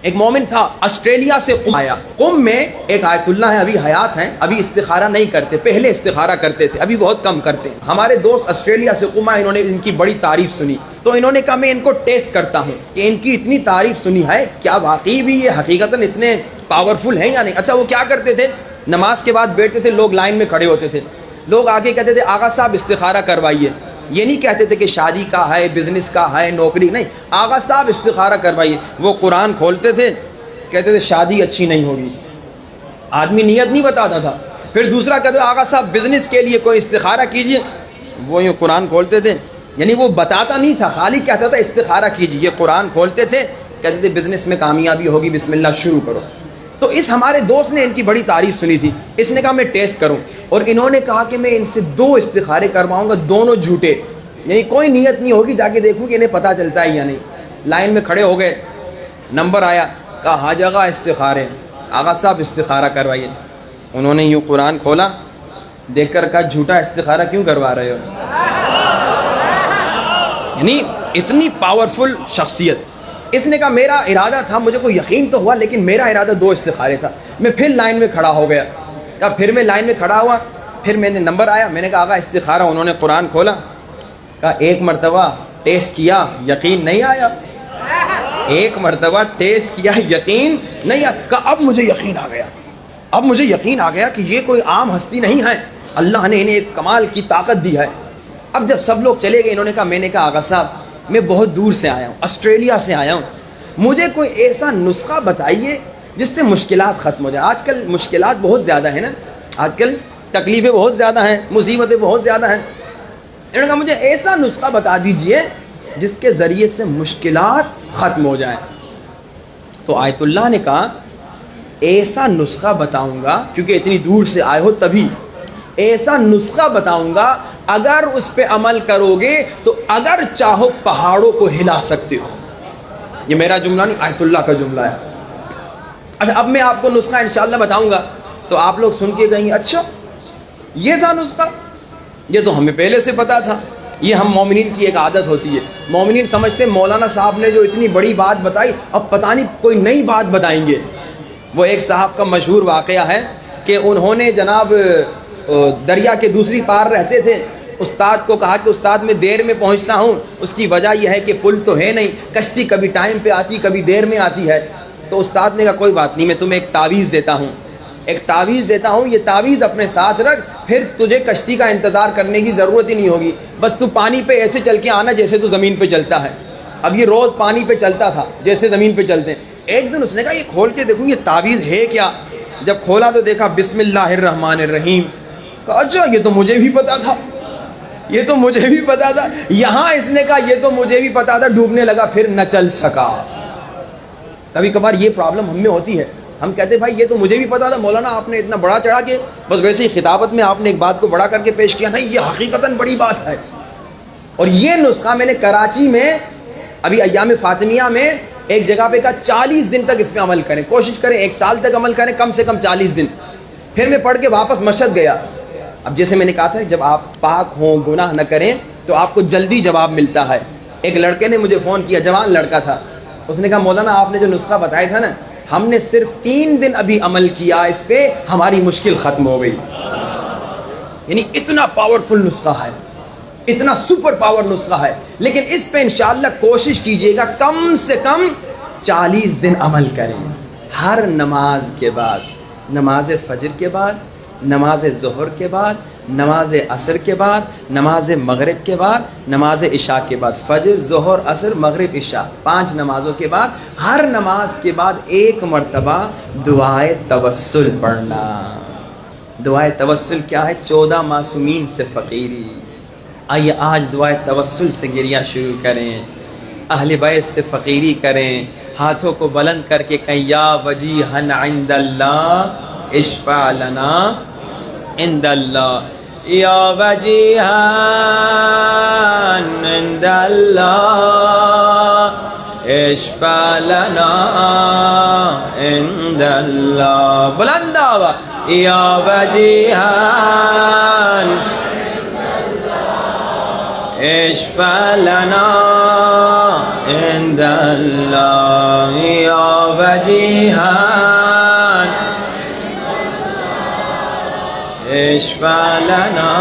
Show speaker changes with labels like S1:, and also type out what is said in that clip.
S1: ایک مومن تھا آسٹریلیا سے قم آیا. قم میں ایک آیت اللہ ہے, ابھی حیات ہیں, ابھی استخارہ نہیں کرتے, پہلے استخارہ کرتے تھے, ابھی بہت کم کرتے ہیں. ہمارے دوست آسٹریلیا سے قم آئے, انہوں نے ان کی بڑی تعریف سنی, تو انہوں نے کہا میں ان کو ٹیسٹ کرتا ہوں کہ ان کی اتنی تعریف سنی ہے, کیا واقعی بھی یہ حقیقتاً اتنے پاورفل ہیں یا نہیں. اچھا وہ کیا کرتے تھے, نماز کے بعد بیٹھتے تھے, لوگ لائن میں کھڑے ہوتے تھے, لوگ آگے کہتے تھے آغا صاحب استخارہ کروائیے. یہ نہیں کہتے تھے کہ شادی کا ہے, بزنس کا ہے, نوکری, نہیں, آغا صاحب استخارہ کروائیے. وہ قرآن کھولتے تھے, کہتے تھے شادی اچھی نہیں ہوگی. آدمی نیت نہیں بتاتا تھا. پھر دوسرا کہتے تھے آغا صاحب بزنس کے لیے کوئی استخارہ کیجئے. وہ یوں قرآن کھولتے تھے, یعنی وہ بتاتا نہیں تھا, خالی کہتا تھا استخارہ کیجئے. یہ قرآن کھولتے تھے, کہتے تھے بزنس میں کامیابی ہوگی, بسم اللہ شروع کرو. تو اس ہمارے دوست نے ان کی بڑی تعریف سنی تھی, اس نے کہا میں ٹیسٹ کروں, اور انہوں نے کہا کہ میں ان سے 2 استخارے کرواؤں گا, دونوں جھوٹے, یعنی کوئی نیت نہیں ہوگی, جا کے دیکھوں کہ انہیں پتہ چلتا ہے یا نہیں. لائن میں کھڑے ہو گئے, نمبر آیا, کہا ہا جگہ استخارے, آغا صاحب استخارہ کروائیے. انہوں نے یوں قرآن کھولا, دیکھ کر کہا جھوٹا استخارہ کیوں کروا رہے ہو. یعنی اتنی پاورفل شخصیت. اس نے کہا میرا ارادہ تھا, مجھے کوئی یقین تو ہوا, لیکن میرا ارادہ 2 استخارے تھا. میں پھر لائن میں کھڑا ہو گیا. کہا پھر میں لائن میں کھڑا ہوا, پھر میں نے نمبر آیا, میں نے کہا آغا استخارہ. انہوں نے قرآن کھولا, کہا 1 مرتبہ ٹیسٹ کیا, یقین نہیں آیا. 1 مرتبہ ٹیسٹ کیا, یقین نہیں آیا. کہا اب مجھے یقین آ گیا, اب مجھے یقین آ گیا کہ یہ کوئی عام ہستی نہیں ہے, اللہ نے انہیں ایک کمال کی طاقت دی ہے. اب جب سب لوگ چلے گئے, انہوں نے کہا, میں نے کہا آغا صاحب میں بہت دور سے آیا ہوں, آسٹریلیا سے آیا ہوں, مجھے کوئی ایسا نسخہ بتائیے جس سے مشکلات ختم ہو جائیں. آج کل مشکلات بہت زیادہ ہیں نا, آج کل تکلیفیں بہت زیادہ ہیں, مصیبتیں بہت زیادہ ہیں. انہوں نے کہا مجھے ایسا نسخہ بتا دیجئے جس کے ذریعے سے مشکلات ختم ہو جائیں. تو آیت اللہ نے کہا ایسا نسخہ بتاؤں گا, کیونکہ اتنی دور سے آئے ہو تبھی, ایسا نسخہ بتاؤں گا اگر اس پہ عمل کرو گے تو اگر چاہو پہاڑوں کو ہلا سکتے ہو. یہ میرا جملہ نہیں, آیت اللہ کا جملہ ہے. اچھا اب میں آپ کو نسخہ انشاءاللہ بتاؤں گا, تو آپ لوگ سن کے کہیں گے اچھا یہ تھا نسخہ, یہ تو ہمیں پہلے سے پتا تھا. یہ ہم مومنین کی ایک عادت ہوتی ہے, مومنین سمجھتے ہیں مولانا صاحب نے جو اتنی بڑی بات بتائی, اب پتہ نہیں کوئی نئی بات بتائیں گے. وہ ایک صاحب کا مشہور واقعہ ہے کہ انہوں نے جناب دریا کے دوسری پار رہتے تھے, استاد کو کہا کہ استاد میں دیر میں پہنچتا ہوں, اس کی وجہ یہ ہے کہ پل تو ہے نہیں, کشتی کبھی ٹائم پہ آتی کبھی دیر میں آتی ہے. تو استاد نے کہا کوئی بات نہیں, میں تمہیں ایک تعویذ دیتا ہوں, یہ تعویذ اپنے ساتھ رکھ, پھر تجھے کشتی کا انتظار کرنے کی ضرورت ہی نہیں ہوگی, بس تو پانی پہ ایسے چل کے آنا جیسے تو زمین پہ چلتا ہے. اب یہ روز پانی پہ چلتا تھا جیسے زمین پہ چلتے ہیں. ایک دن اس نے کہا یہ کھول کے دیکھوں یہ تعویذ ہے کیا. جب کھولا تو دیکھا بسم اللہ الرحمن الرحیم. کہا اچھا یہ تو مجھے بھی پتا تھا, یہ تو مجھے بھی پتا تھا. یہاں اس نے کہا یہ تو مجھے بھی پتا تھا, ڈوبنے لگا پھر نہ چل سکا. کبھی کبھار یہ پرابلم ہم میں ہوتی ہے, ہم کہتے ہیں بھائی یہ تو مجھے بھی پتا تھا, مولانا آپ نے اتنا بڑا چڑھا کے بس ویسے ہی خطابت میں آپ نے ایک بات کو بڑا کر کے پیش کیا, نہیں یہ حقیقتاً بڑی بات ہے. اور یہ نسخہ میں نے کراچی میں ابھی ایام فاطمیہ میں ایک جگہ پہ کہا 40 دن تک اس پہ عمل کریں, کوشش کریں 1 سال تک عمل کریں, کم سے کم 40 دن. پھر میں پڑھ کے واپس مشہد گیا. اب جیسے میں نے کہا تھا جب آپ پاک ہوں, گناہ نہ کریں, تو آپ کو جلدی جواب ملتا ہے. ایک لڑکے نے مجھے فون کیا, جوان لڑکا تھا, اس نے کہا مولانا آپ نے جو نسخہ بتایا تھا نا, ہم نے صرف 3 دن ابھی عمل کیا اس پہ, ہماری مشکل ختم ہو گئی. یعنی اتنا پاورفل نسخہ ہے, اتنا سپر پاور نسخہ ہے. لیکن اس پہ انشاءاللہ کوشش کیجئے گا کم سے کم 40 دن عمل کریں. ہر نماز کے بعد, نماز فجر کے بعد, نماز ظہر کے بعد, نماز عصر کے بعد, نماز مغرب کے بعد, نماز عشاء کے بعد, فجر ظہر عصر مغرب عشاء 5 نمازوں کے بعد, ہر نماز کے بعد 1 مرتبہ دعائے توسل پڑھنا. دعائے توسل کیا ہے؟ 14 معصومین سے فقیری. آئیے آج دعائے توسل سے گریہ شروع کریں, اہل بیت سے فقیری کریں, ہاتھوں کو بلند کر کے کہیں یا وجیہن عند اللہ اشفع لنا عند اللہ, یا وجیہن عند اللہ اشفع لنا عند اللہ. بلند آواز, یا وجیہن اشفع لنا عند اللہ, یا وجیہان اشفع لنا